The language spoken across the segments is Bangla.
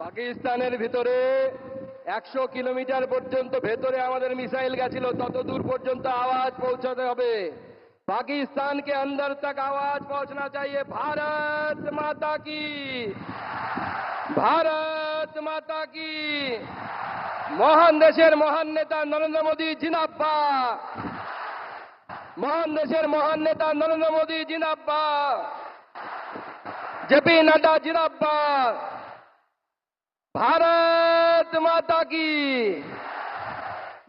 পাকিস্তানের ভিতরে 100 কিলোমিটার পর্যন্ত ভেতরে আমাদের মিসাইল গেছিল, তত দূর পর্যন্ত আওয়াজ পৌঁছাতে হবে। पाकिस्तान के अंदर तक आवाज पहुंचना चाहिए। भारत माता की, भारत माता की। মহান দেশের মহান নেতা নরেন্দ্র মোদী জিন্দাবাদ, মহান দেশের মহান নেতা নরেন্দ্র মোদী জিন্দাবাদ, জেপি নাড্ডা জিন্দাবাদ, ভারত মাতা কি।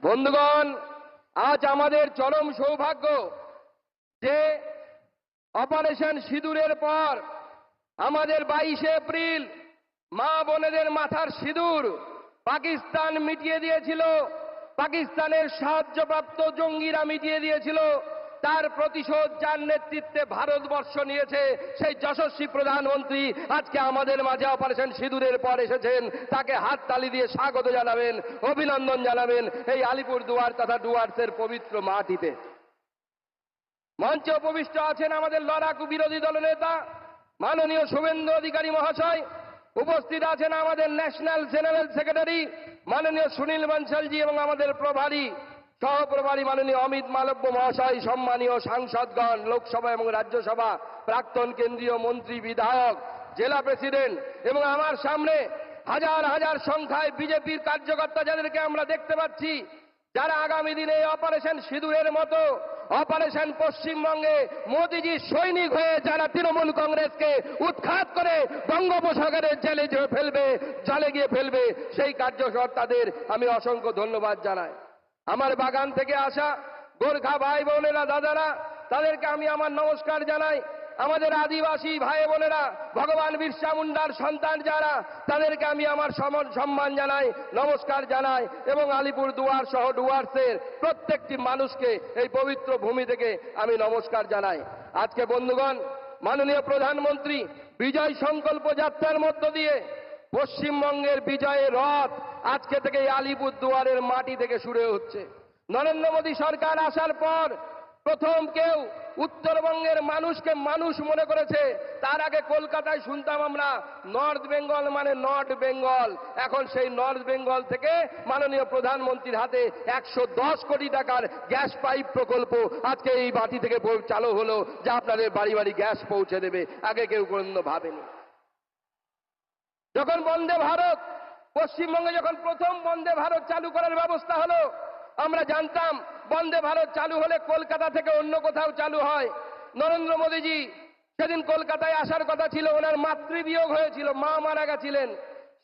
বন্ধুগণ, আজ আমাদের চরম সৌভাগ্য যে অপারেশন সিঁদুরের পর আমাদের 22 এপ্রিল মা বোনেদের মাথার সিঁদুর পাকিস্তান মিটিয়ে দিয়েছিল, পাকিস্তানের সাহায্যপ্রাপ্ত জঙ্গিরা মিটিয়ে দিয়েছিল। তার প্রতিশোধ যার নেতৃত্বে ভারতবর্ষ নিয়েছে, সেই যশস্বী প্রধানমন্ত্রী আজকে আমাদের মাঝে অপারেশন সিঁদুরের পর এসেছেন। তাকে হাততালি দিয়ে স্বাগত জানাবেন, অভিনন্দন জানাবেন এই আলিপুরদুয়ার তথা ডুয়ার্সের পবিত্র মাটিতে। মঞ্চে উপবিষ্ট আছেন আমাদের লড়াকু বিরোধী দলনেতা মাননীয় শুভেন্দু অধিকারী মহাশয়, উপস্থিত আছেন আমাদের ন্যাশনাল জেনারেল সেক্রেটারি মাননীয় সুনীল বনশালজি এবং আমাদের প্রভারী সহপ্রভারী মাননীয় অমিত মালব্য মহাশয়, সম্মানীয় সাংসদগণ, লোকসভা এবং রাজ্যসভা প্রাক্তন কেন্দ্রীয় মন্ত্রী, বিধায়ক, জেলা প্রেসিডেন্ট এবং আমার সামনে হাজার হাজার সংখ্যায় বিজেপির কার্যকর্তা যাদেরকে আমরা দেখতে পাচ্ছি, যারা আগামী দিনে অপারেশন সিঁদুরের মতো অপারেশন পশ্চিমবঙ্গে মোদিজি সৈনিক হয়ে যারা তৃণমূল কংগ্রেসকে উৎখাত করে বঙ্গোপসাগরের জেলে ফেলবে, জলে গিয়ে ফেলবে, সেই কার্যকর্তাদের আমি অসংখ্য ধন্যবাদ জানাই। আমার বাগান থেকে আসা গোর্খা ভাই বোনেরা, দাদারা, তাদেরকে আমি আমার নমস্কার জানাই। আমাদের আদিবাসী ভাই বোনেরা, ভগবান বিরসা মুন্ডার সন্তান যারা, তাদেরকে আমি আমার সম্মান জানাই, নমস্কার জানাই এবং আলিপুরদুয়ার সহ ডুয়ার্সের প্রত্যেকটি মানুষকে এই পবিত্র ভূমি থেকে আমি নমস্কার জানাই। আজকে বন্ধুগণ, মাননীয় প্রধানমন্ত্রী বিজয় সংকল্প যাত্রার মধ্য দিয়ে পশ্চিমবঙ্গের বিজয়ের রথ আজকে থেকে আলিপুরদুয়ারের মাটি থেকে শুরু হচ্ছে। নরেন্দ্র মোদী সরকার আসার পর প্রথম কেউ উত্তরবঙ্গের মানুষকে মানুষ মনে করেছে। তার আগে কলকাতায় শুনতাম আমরা নর্থ বেঙ্গল মানে নর্থ বেঙ্গল। এখন সেই নর্থ বেঙ্গল থেকে মাননীয় প্রধানমন্ত্রীর হাতে 110 কোটি টাকার গ্যাস পাইপ প্রকল্প আজকে এই মাটি থেকে চালু হলো, যা আপনাদের বাড়ি বাড়ি গ্যাস পৌঁছে দেবে। আগে কেউ কোনোদিনও ভাবেনি। যখন বন্দে ভারত, পশ্চিমবঙ্গে যখন প্রথম বন্দে ভারত চালু করার ব্যবস্থা হলো, আমরা জানতাম বন্দে ভারত চালু হলে কলকাতা থেকে অন্য কোথাও চালু হয়। নরেন্দ্র মোদীজি সেদিন কলকাতায় আসার কথা ছিল, ওনার মাতৃবিয়োগ হয়েছিল, মা মারা গেছিলেন।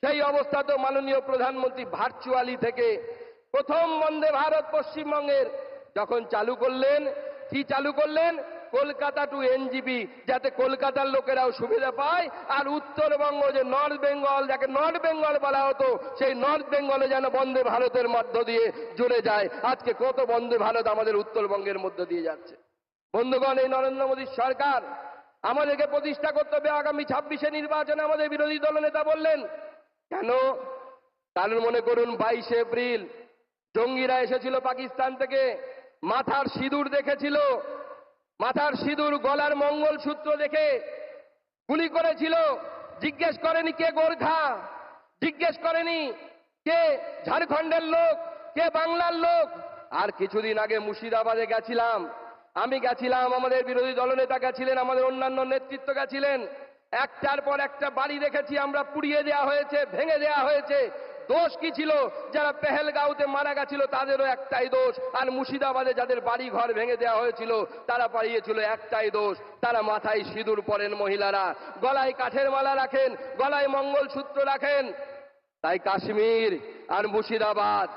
সেই অবস্থাতেও মাননীয় প্রধানমন্ত্রী ভার্চুয়ালি থেকে প্রথম বন্দে ভারত পশ্চিমবঙ্গের যখন চালু করলেন, কি চালু করলেন? কলকাতা টু এনজিপি, যাতে কলকাতার লোকেরাও সুবিধা পায় আর উত্তরবঙ্গ যে নর্থ বেঙ্গল, যাকে নর্থ বেঙ্গল বলা হতো, সেই নর্থ বেঙ্গলে যেন বন্দে ভারতের মধ্য দিয়ে জুড়ে যায়। আজকে কত বন্দে ভারত আমাদের উত্তরবঙ্গের মধ্য দিয়ে যাচ্ছে। বন্ধুগণ, এই নরেন্দ্র মোদীর সরকার আমাদেরকে প্রতিষ্ঠা করতে হবে আগামী 26 নির্বাচনে। আমাদের বিরোধী দলনেতা বললেন কেন? কারণ মনে করুন 22 এপ্রিল জঙ্গিরা এসেছিল পাকিস্তান থেকে, মাথার সিঁদুর দেখেছিল, মাথার সিঁদুর, গলার মঙ্গলসূত্র দেখে গুলি করেছিল। জিজ্ঞেস করেনি কে গোর্খা, জিজ্ঞেস করেনি কে ঝাড়খণ্ডের লোক, কে বাংলার লোক। আর কিছুদিন আগে মুর্শিদাবাদে গেছিলাম, আমি গেছিলাম, আমাদের বিরোধী দলনেতা গেছিলেন, আমাদের অন্যান্য নেতৃত্ব গেছিলেন। একটার পর একটা বাড়ি দেখেছি আমরা, পুড়িয়ে দেওয়া হয়েছে, ভেঙে দেওয়া হয়েছে। দোষ কি ছিল? যারা পেহেলগাঁওতে মারা গেছিল তাদেরও একটাই দোষ, আর মুর্শিদাবাদে যাদের বাড়ি ঘর ভেঙে দেওয়া হয়েছিল তারা পালিয়েছিল, একটাই দোষ, তারা মাথায় সিঁদুর পরেন মহিলারা, গলায় কাঠের মালা রাখেন, গলায় মঙ্গলসূত্র রাখেন। তাই কাশ্মীর আর মুর্শিদাবাদ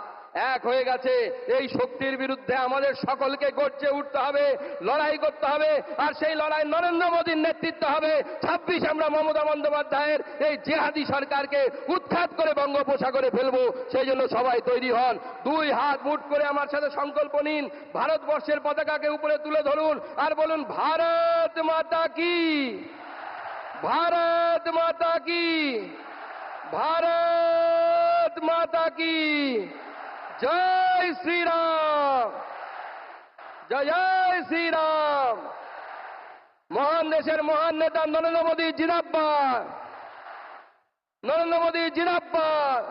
এক হয়ে গেছে। এই শক্তির বিরুদ্ধে আমাদের সকলকে গর্জে উঠতে হবে, লড়াই করতে হবে, আর সেই লড়াই নরেন্দ্র মোদীর নেতৃত্ব হবে। 26 আমরা মমতা বন্দ্যোপাধ্যায়ের এই জেহাদি সরকারকে উৎখাত করে বঙ্গোপসাগরে ফেলবো। সেই জন্য সবাই তৈরি হন, দুই হাত মুঠ করে আমার সাথে সংকল্প নিন, ভারতবর্ষের পতাকাকে উপরে তুলে ধরুন আর বলুন ভারত মাতা কি, ভারত মাতা কি, ভারত মাতা কি। জয় শ্রীরাম, জয় জয় শ্রীরাম। মহান দেশের মহান নেতা নরেন্দ্র মোদী জিন্দাবাদ, নরেন্দ্র মোদী জিন্দাবাদ।